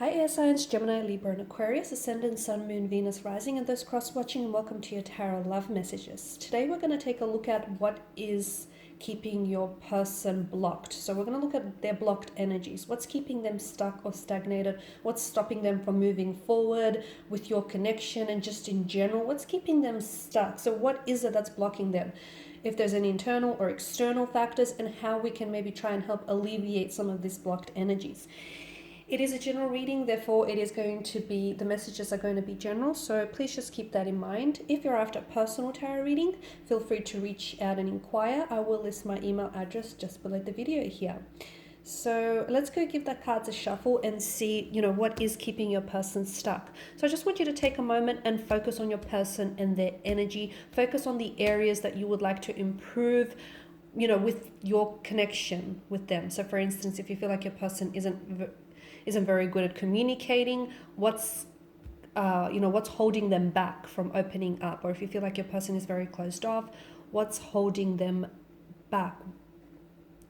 Hi air signs, Gemini, Libra and Aquarius, Ascendant, Sun, Moon, Venus, Rising, and those cross-watching, and welcome to your Tarot Love Messages. Today we're going to take a look at what is keeping your person blocked. So we're going to look at their blocked energies. What's keeping them stuck or stagnated? What's stopping them from moving forward with your connection, and just in general, what's keeping them stuck? So what is it that's blocking them? If there's any internal or external factors, and how we can maybe try and help alleviate some of these blocked energies. It is a general reading, therefore it is going to be, the messages are going to be general, so please just keep that in mind. If you're after a personal tarot reading, feel free to reach out and inquire. I will list my email address just below the video here. So let's go give the cards a shuffle and see, what is keeping your person stuck. So I just want you to take a moment and focus on your person and their energy. Focus on the areas that you would like to improve, with your connection with them. So for instance, if you feel like your person isn't very good at communicating, what's holding them back from opening up? Or if you feel like your person is very closed off, what's holding them back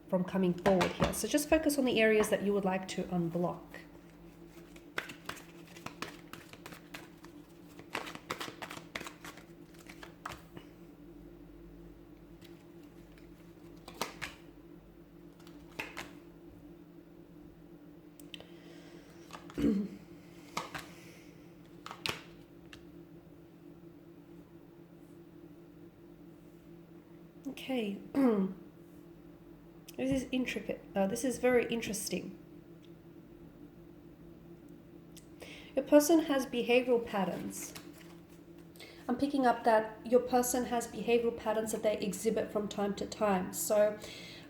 from coming forward here? So just focus on the areas that you would like to unblock. Okay. This is intricate. This is very interesting. Your person has behavioral patterns. I'm picking up that your person has behavioral patterns that they exhibit from time to time. So,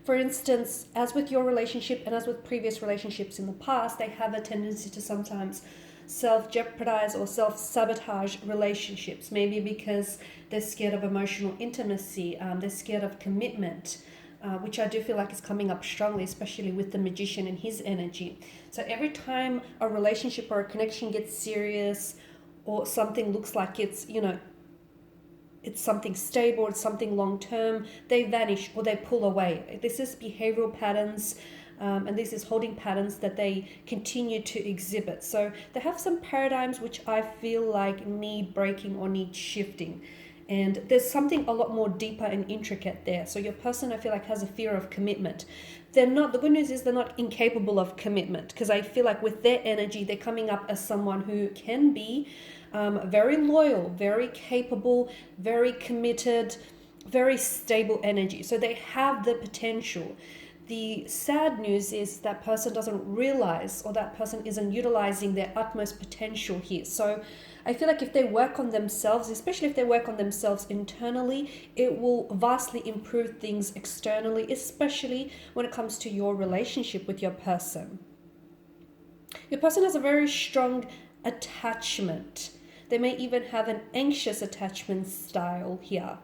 for instance, as with your relationship and as with previous relationships in the past, they have a tendency to sometimes self-jeopardize or self-sabotage relationships, maybe because they're scared of emotional intimacy, they're scared of commitment, which I do feel like is coming up strongly, especially with the Magician and his energy. So every time a relationship or a connection gets serious, or something looks like it's something stable, it's something long-term, they vanish or they pull away. This is behavioral patterns, and this is holding patterns that they continue to exhibit. So they have some paradigms which I feel like need breaking or need shifting. And there's something a lot more deeper and intricate there. So your person, I feel like, has a fear of commitment. The good news is they're not incapable of commitment, because I feel like with their energy, they're coming up as someone who can be very loyal, very capable, very committed, very stable energy. So they have the potential. The sad news is that person doesn't realize, or that person isn't utilizing their utmost potential here. So I feel like if they work on themselves, especially if they work on themselves internally, it will vastly improve things externally, especially when it comes to your relationship with your person. Your person has a very strong attachment. They may even have an anxious attachment style here.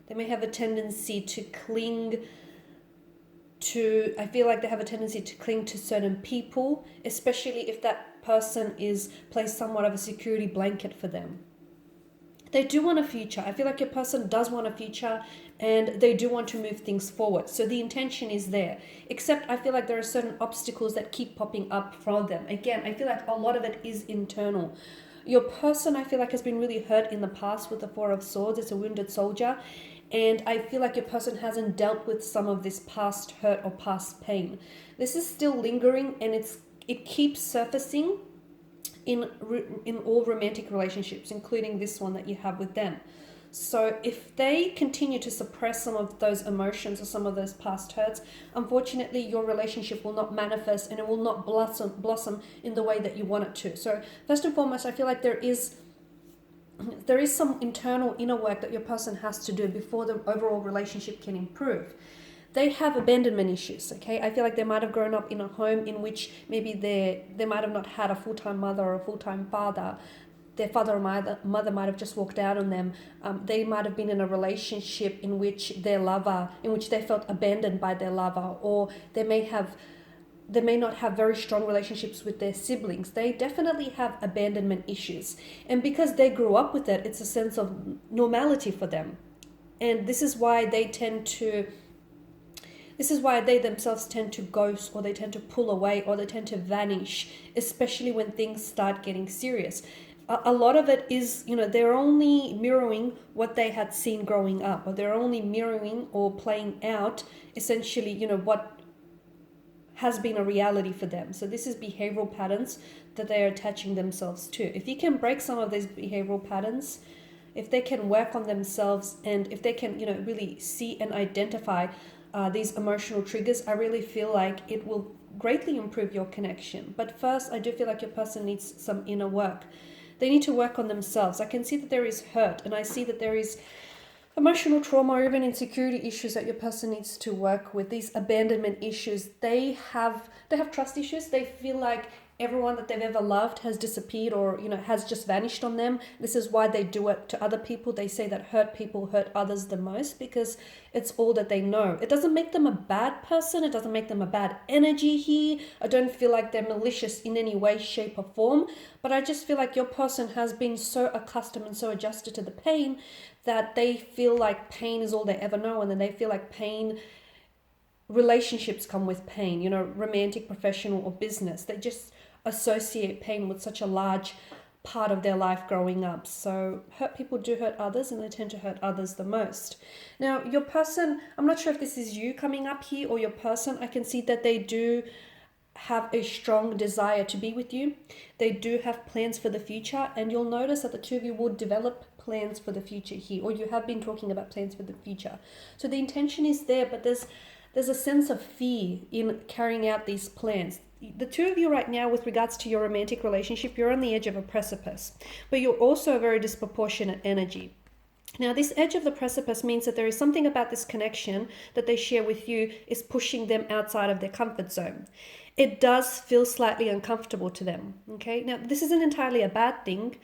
They may have a tendency to cling to, I feel like they have a tendency to cling to certain people, especially if that person is placed somewhat of a security blanket for them. They do want a future. I feel like your person does want a future, and they do want to move things forward. So the intention is there, except I feel like there are certain obstacles that keep popping up from them. Again, I feel like a lot of it is internal. Your person, I feel like, has been really hurt in the past with the Four of Swords. It's a wounded soldier. And I feel like your person hasn't dealt with some of this past hurt or past pain. This is still lingering, and it keeps surfacing in all romantic relationships, including this one that you have with them. So if they continue to suppress some of those emotions or some of those past hurts, unfortunately your relationship will not manifest, and it will not blossom in the way that you want it to. So first and foremost, I feel like there is some internal inner work that your person has to do before the overall relationship can improve. They have abandonment issues, okay? I feel like they might have grown up in a home in which maybe they might have not had a full-time mother or a full-time father. Their father or mother might have just walked out on them. They might have been in a relationship in which they felt abandoned by their lover, or they may not have very strong relationships with their siblings. They definitely have abandonment issues. And because they grew up with it, it's a sense of normality for them. And this is why they tend to This is why they themselves tend to ghost, or they tend to pull away, or they tend to vanish, especially when things start getting serious. A lot of it is, they're only mirroring what they had seen growing up, or they're only mirroring or playing out essentially, what has been a reality for them. So this is behavioral patterns that they're attaching themselves to. If you can break some of these behavioral patterns, if they can work on themselves, and if they can, really see and identify these emotional triggers, I really feel like it will greatly improve your connection. But first, I do feel like your person needs some inner work. They need to work on themselves. I can see that there is hurt, and I see that there is emotional trauma or even insecurity issues that your person needs to work with. These abandonment issues, they have trust issues. They feel like everyone that they've ever loved has disappeared, or has just vanished on them. This is why they do it to other people. They say that hurt people hurt others the most, because it's all that they know. It doesn't make them a bad person. It doesn't make them a bad energy here. I don't feel like they're malicious in any way, shape, or form, but I just feel like your person has been so accustomed and so adjusted to the pain that they feel like pain is all they ever know. And then they feel like relationships come with pain, romantic, professional, or business. They just associate pain with such a large part of their life growing up. So hurt people do hurt others, and they tend to hurt others the most. Now, your person, I'm not sure if this is you coming up here or your person. I can see that they do have a strong desire to be with you. They do have plans for the future, and you'll notice that the two of you will develop plans for the future here, or you have been talking about plans for the future. So the intention is there, but there's a sense of fear in carrying out these plans. The two of you right now, with regards to your romantic relationship, you're on the edge of a precipice, but you're also a very disproportionate energy. Now, this edge of the precipice means that there is something about this connection that they share with you is pushing them outside of their comfort zone. It does feel slightly uncomfortable to them, okay? Now, this isn't entirely a bad thing.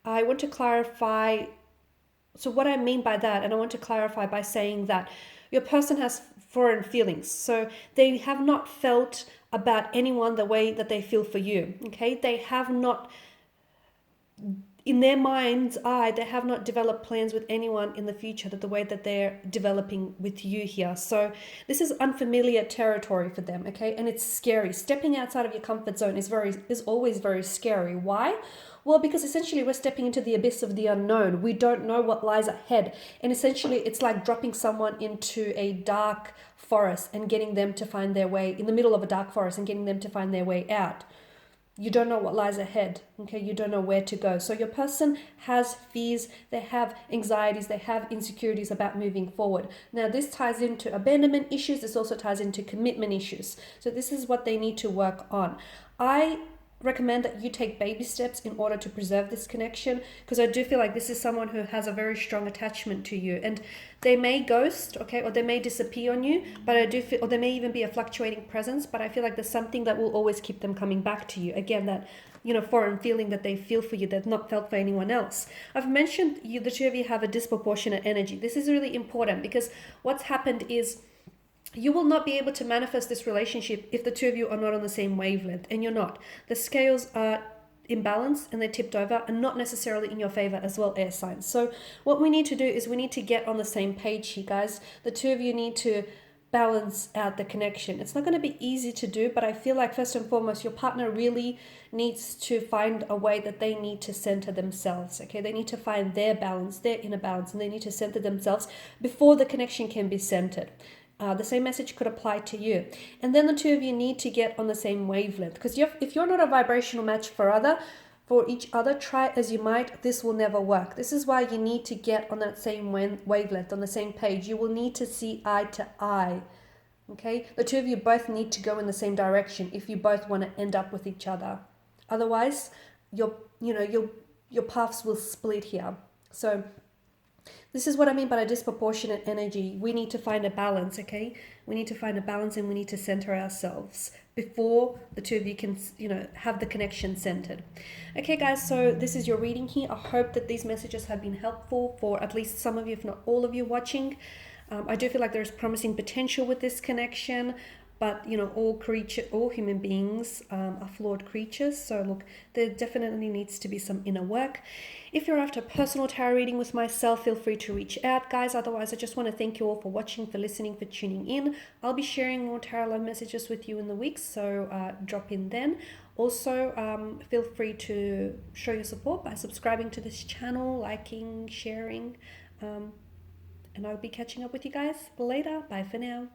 I want to clarify, so what I mean by that, and I want to clarify by saying that your person has foreign feelings. So they have not felt about anyone the way that they feel for you, okay? They have not, in their mind's eye, they have not developed plans with anyone in the future the way that they're developing with you here. So this is unfamiliar territory for them, okay? And it's scary. Stepping outside of your comfort zone is always very scary. Why? Well, because essentially we're stepping into the abyss of the unknown. We don't know what lies ahead. And essentially it's like dropping someone into a dark forest and getting them to find their way, in the middle of a dark forest, and getting them to find their way out. You don't know what lies ahead, okay? You don't know where to go. So your person has fears, they have anxieties, they have insecurities about moving forward. Now, this ties into abandonment issues. This also ties into commitment issues. So this is what they need to work on. I recommend that you take baby steps in order to preserve this connection, because I do feel like this is someone who has a very strong attachment to you, and they may ghost, okay, or they may disappear on you, but I do feel, or there may even be a fluctuating presence, but I feel like there's something that will always keep them coming back to you. Again, that foreign feeling that they feel for you, they've not felt for anyone else. I've mentioned the two of you have a disproportionate energy. This is really important, because what's happened is you will not be able to manifest this relationship if the two of you are not on the same wavelength, and you're not. The scales are imbalanced and they're tipped over, and not necessarily in your favor as well, air signs. So what we need to do is we need to get on the same page here, guys. The two of you need to balance out the connection. It's not going to be easy to do, but I feel like first and foremost, your partner really needs to find a way that they need to center themselves, okay? They need to find their balance, their inner balance, and they need to center themselves before the connection can be centered. The same message could apply to you. And then the two of you need to get on the same wavelength, because if you're not a vibrational match for each other, try as you might, this will never work. This is why you need to get on that same wavelength, on the same page. You will need to see eye to eye, okay? The two of you both need to go in the same direction if you both want to end up with each other. Otherwise, your paths will split here. So this is what I mean by a disproportionate energy. We need to find a balance, okay? We need to find a balance, and we need to center ourselves before the two of you can, have the connection centered. Okay, guys, so this is your reading here. I hope that these messages have been helpful for at least some of you, if not all of you watching. I do feel like there's promising potential with this connection. But all human beings are flawed creatures. So look, there definitely needs to be some inner work. If you're after a personal tarot reading with myself, feel free to reach out, guys. Otherwise, I just want to thank you all for watching, for listening, for tuning in. I'll be sharing more tarot love messages with you in the week, so drop in then. Also, feel free to show your support by subscribing to this channel, liking, sharing, and I'll be catching up with you guys later. Bye for now.